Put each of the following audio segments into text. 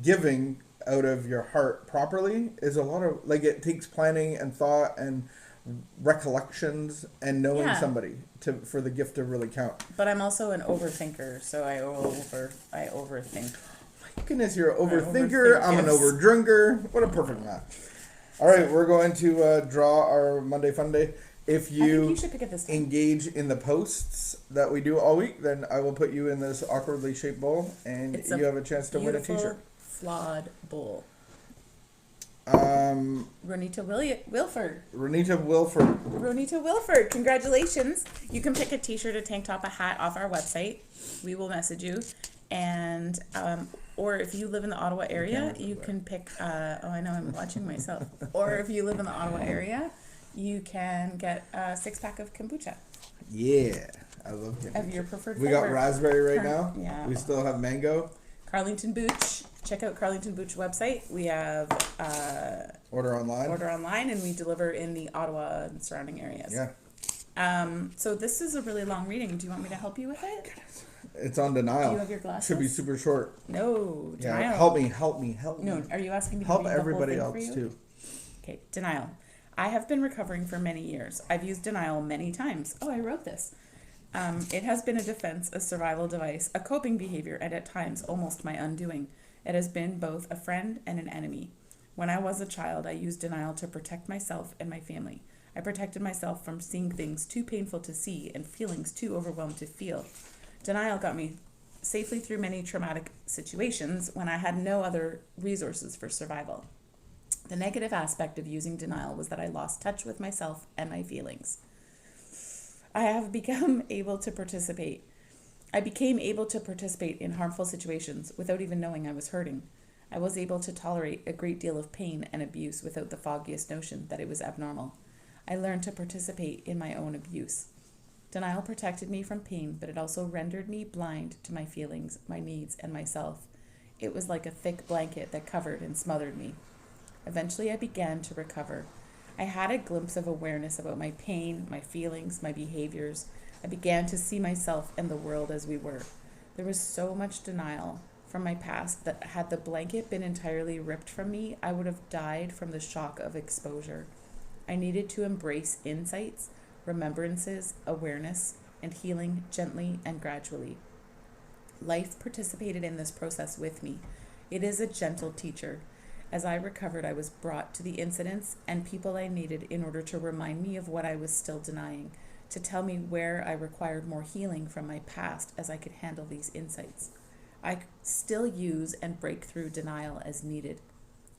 giving out of your heart properly is a lot of, like, it takes planning and thought and recollections and knowing Yeah. somebody for the gift to really count. But I'm also an overthinker, so I overthink. Goodness, you're an I overthinker. overthink, I'm an yes. overdrinker. What a perfect match. All right, we're going to draw our Monday Fun Day. If I think you you should pick it this time. engage in the posts that we do all week, then I will put you in this awkwardly shaped bowl, and It's you have a chance to win a Beautiful, T-shirt. flawed bowl. Um, Ronita Wilford. Renita Wilford. Congratulations. You can pick a t-shirt, a tank top, a hat off our website. We will message you. And, or if you live in the Ottawa area, you can pick, oh, I know, I'm watching myself. Or if you live in the Ottawa area, you can get a 6-pack of kombucha Yeah, I love it. of your preferred We flavor. got raspberry right now. Yeah. We still have mango. Carlington Booch. Check out Carlington Booch website. We have Order online. order online, and we deliver in the Ottawa and surrounding areas. Yeah. So this is a really long reading. Do you want me to help you with it? It's on denial. Do you have your glasses? Should be super short. No, Yeah. denial. Help me. No, are you asking me to Help read the whole everybody thing else for you? too. Okay, denial. I have been recovering for many years. I've used denial many times. Oh, I wrote this. It has been a defense, a survival device, a coping behavior, and at times almost my undoing. It has been both a friend and an enemy. When I was a child, I used denial to protect myself and my family. I protected myself from seeing things too painful to see and feelings too overwhelmed to feel. Denial got me safely through many traumatic situations when I had no other resources for survival. The negative aspect of using denial was that I lost touch with myself and my feelings. I became able to participate in harmful situations without even knowing I was hurting. I was able to tolerate a great deal of pain and abuse without the foggiest notion that it was abnormal. I learned to participate in my own abuse. Denial protected me from pain, but it also rendered me blind to my feelings, my needs, and myself. It was like a thick blanket that covered and smothered me. Eventually, I began to recover. I had a glimpse of awareness about my pain, my feelings, my behaviors. I began to see myself and the world as we were. There was so much denial from my past that had the blanket been entirely ripped from me, I would have died from the shock of exposure. I needed to embrace insights, remembrances, awareness, and healing gently and gradually. Life participated in this process with me. It is a gentle teacher. As I recovered, I was brought to the incidents and people I needed in order to remind me of what I was still denying, to tell me where I required more healing from my past as I could handle these insights. I still use and break through denial as needed.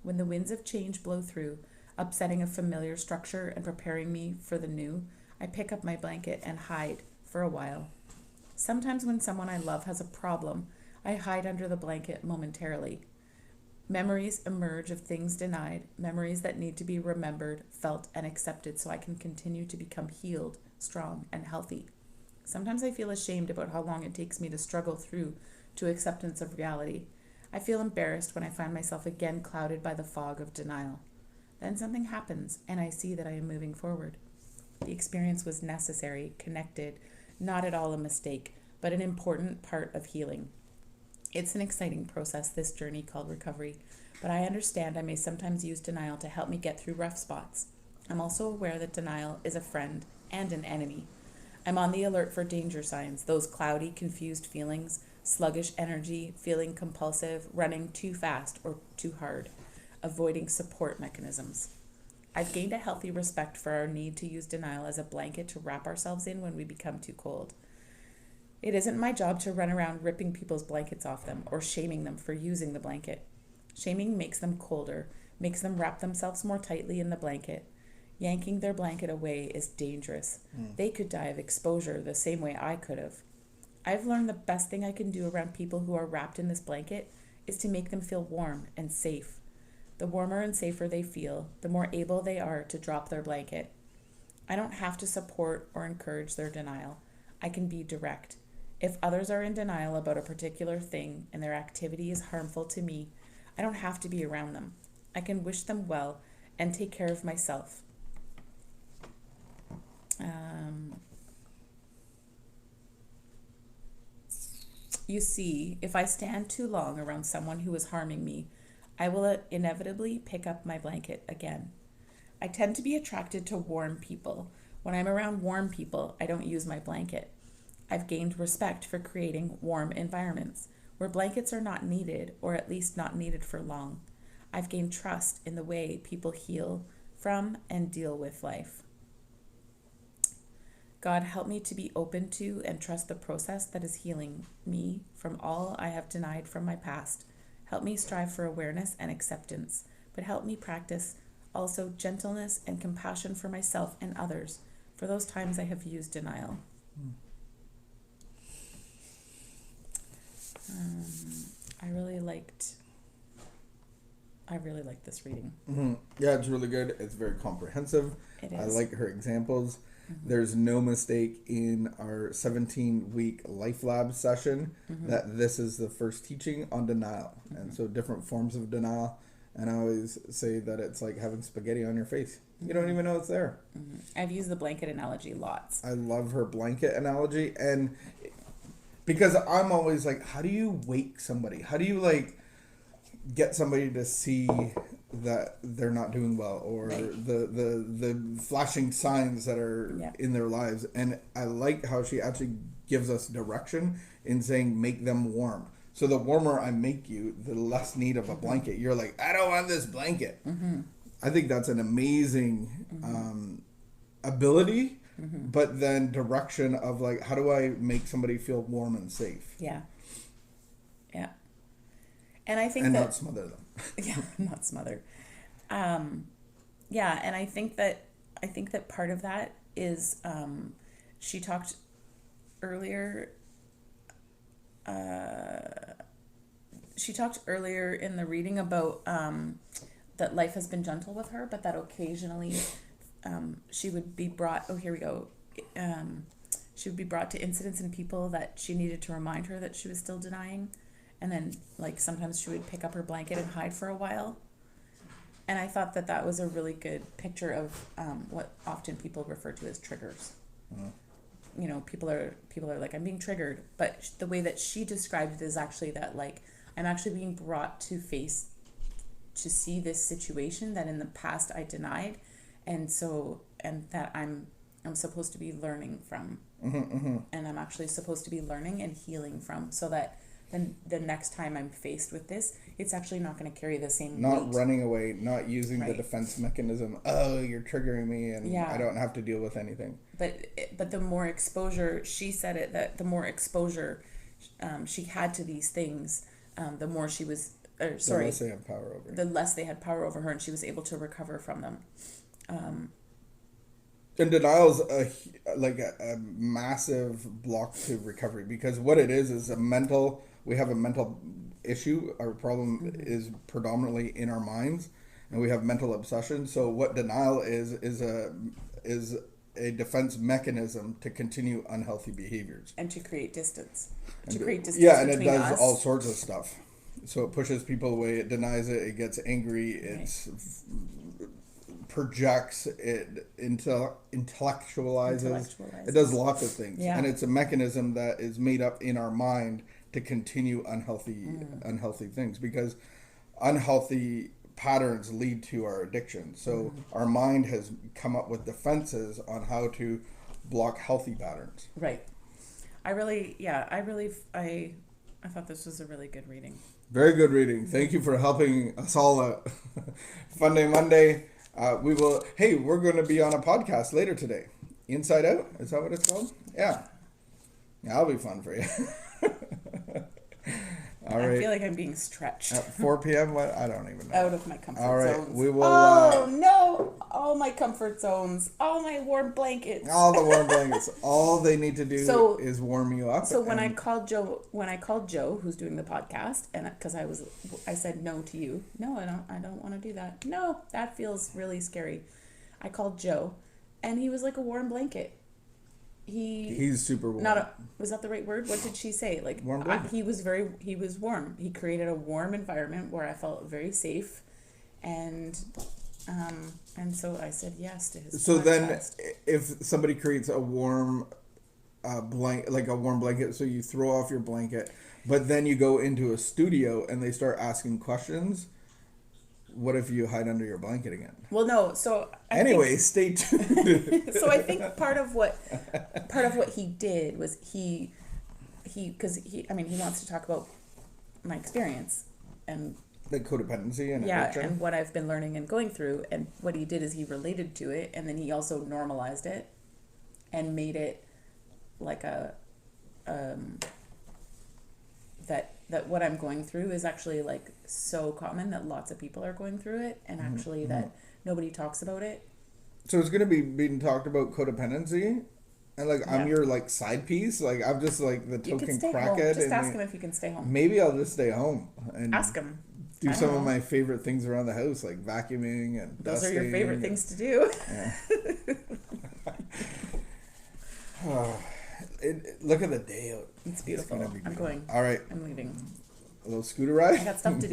When the winds of change blow through, upsetting a familiar structure and preparing me for the new, I pick up my blanket and hide for a while. Sometimes when someone I love has a problem, I hide under the blanket momentarily. Memories emerge of things denied, memories that need to be remembered, felt, and accepted so I can continue to become healed, strong, and healthy. Sometimes I feel ashamed about how long it takes me to struggle through to acceptance of reality. I feel embarrassed when I find myself again clouded by the fog of denial. Then something happens, and I see that I am moving forward. The experience was necessary, connected, not at all a mistake, but an important part of healing. It's an exciting process, this journey called recovery, but I understand I may sometimes use denial to help me get through rough spots. I'm also aware that denial is a friend and an enemy. I'm on the alert for danger signs, those cloudy, confused feelings, sluggish energy, feeling compulsive, running too fast or too hard, avoiding support mechanisms. I've gained a healthy respect for our need to use denial as a blanket to wrap ourselves in when we become too cold. It isn't my job to run around ripping people's blankets off them or shaming them for using the blanket. Shaming makes them colder, makes them wrap themselves more tightly in the blanket. Yanking their blanket away is dangerous. They could die of exposure the same way I could have. I've learned the best thing I can do around people who are wrapped in this blanket is to make them feel warm and safe. The warmer and safer they feel, the more able they are to drop their blanket. I don't have to support or encourage their denial. I can be direct. If others are in denial about a particular thing and their activity is harmful to me, I don't have to be around them. I can wish them well and take care of myself. You see, if I stand too long around someone who is harming me, I will inevitably pick up my blanket again. I tend to be attracted to warm people. When I'm around warm people, I don't use my blanket. I've gained respect for creating warm environments where blankets are not needed, or at least not needed for long. I've gained trust in the way people heal from and deal with life. God, help me to be open to and trust the process that is healing me from all I have denied from my past. Help me strive for awareness and acceptance, but help me practice also gentleness and compassion for myself and others for those times I have used denial. I really liked this reading. Mm-hmm. Yeah, it's really good. It's very comprehensive. It is. I like her examples. Mm-hmm. There's no mistake in our 17-week LifeLab session that this is the first teaching on denial. And so different forms of denial. And I always say that it's like having spaghetti on your face. You don't even know it's there. I've used the blanket analogy lots. I love her blanket analogy. And because I'm always like, how do you wake somebody? How do you like get somebody to see that they're not doing well, or the flashing signs that are in their lives? And I like how she actually gives us direction in saying make them warm. So the warmer I make you, the less need of a blanket. You're like, I don't want this blanket. I think that's an amazing ability, but then direction of like, how do I make somebody feel warm and safe? Yeah. And I think and that, not smother them. Yeah, not smother. Yeah, and I think that part of that is she talked earlier. She talked earlier in the reading about that life has been gentle with her, but that occasionally she would be brought. Oh, here we go. She would be brought to incidents and people that she needed to remind her that she was still denying. And then, like, sometimes she would pick up her blanket and hide for a while. And I thought that was a really good picture of what often people refer to as triggers. You know, people are like, I'm being triggered. But the way that she described it is actually that, like, I'm actually being brought to see this situation that in the past I denied. And that I'm supposed to be learning from. And I'm actually supposed to be learning and healing from, so that then the next time I'm faced with this, it's actually not going to carry the same Not weight. running away, not using the defense mechanism. Oh, you're triggering me, and I don't have to deal with anything. But the more exposure, she said it, that the more exposure she had to these things, the more she was, the less they had power over. The less they had power over her, and she was able to recover from them. And denial is a massive block to recovery, because what it is we have a mental issue. Our problem is predominantly in our minds, and we have mental obsession. So what denial is a defense mechanism to continue unhealthy behaviors and to create distance. Yeah, and it does all sorts of stuff. So it pushes people away. It denies it. It gets angry. It's projects, it intellectualizes. It does lots of things, and it's a mechanism that is made up in our mind to continue unhealthy things, because unhealthy patterns lead to our addiction. So our mind has come up with defenses on how to block healthy patterns. Right. I thought this was a really good reading. Very good reading. Thank you for helping us all out. Fun Day Monday. We're going to be on a podcast later today. Inside Out? Is that what it's called? Yeah. That'll be fun for you. All right. I feel like I'm being stretched. At 4 p.m.? What? I don't even know. Out of my comfort zones. We will. No! All my comfort zones. All my warm blankets. All the warm blankets. All they need to do is warm you up. So when I called Joe, who's doing the podcast, and because I said no to you. No, I don't want to do that. No, that feels really scary. I called Joe, and he was like a warm blanket. He's super warm. Was that the right word? What did she say? Like, warm blanket. He was warm. He created a warm environment where I felt very safe, and so I said yes to his. So podcast. then, if somebody creates a warm like a warm blanket, so you throw off your blanket, but then you go into a studio and they start asking questions. What if you hide under your blanket again? Well, no. So anyway, stay tuned. So I think part of what he did was he because he wants to talk about my experience and The codependency and yeah, addiction. and what I've been learning and going through, and what he did is he related to it, and then he also normalized it and made it like a that what I'm going through is actually like so common that lots of people are going through it, and actually that nobody talks about it. So it's gonna be being talked about codependency, and like I'm Yeah. your like side piece. Like I'm just like the You can token stay home. crackhead. Just and ask him if you can stay home. maybe I'll just stay home and Ask him. do I don't some of know. my favorite things around the house, like vacuuming and Those are dusting. your favorite things to do. Yeah. Look at the day out. It's beautiful. gonna be I'm beautiful. going. All right, I'm leaving. a little scooter ride. I got stuff to do.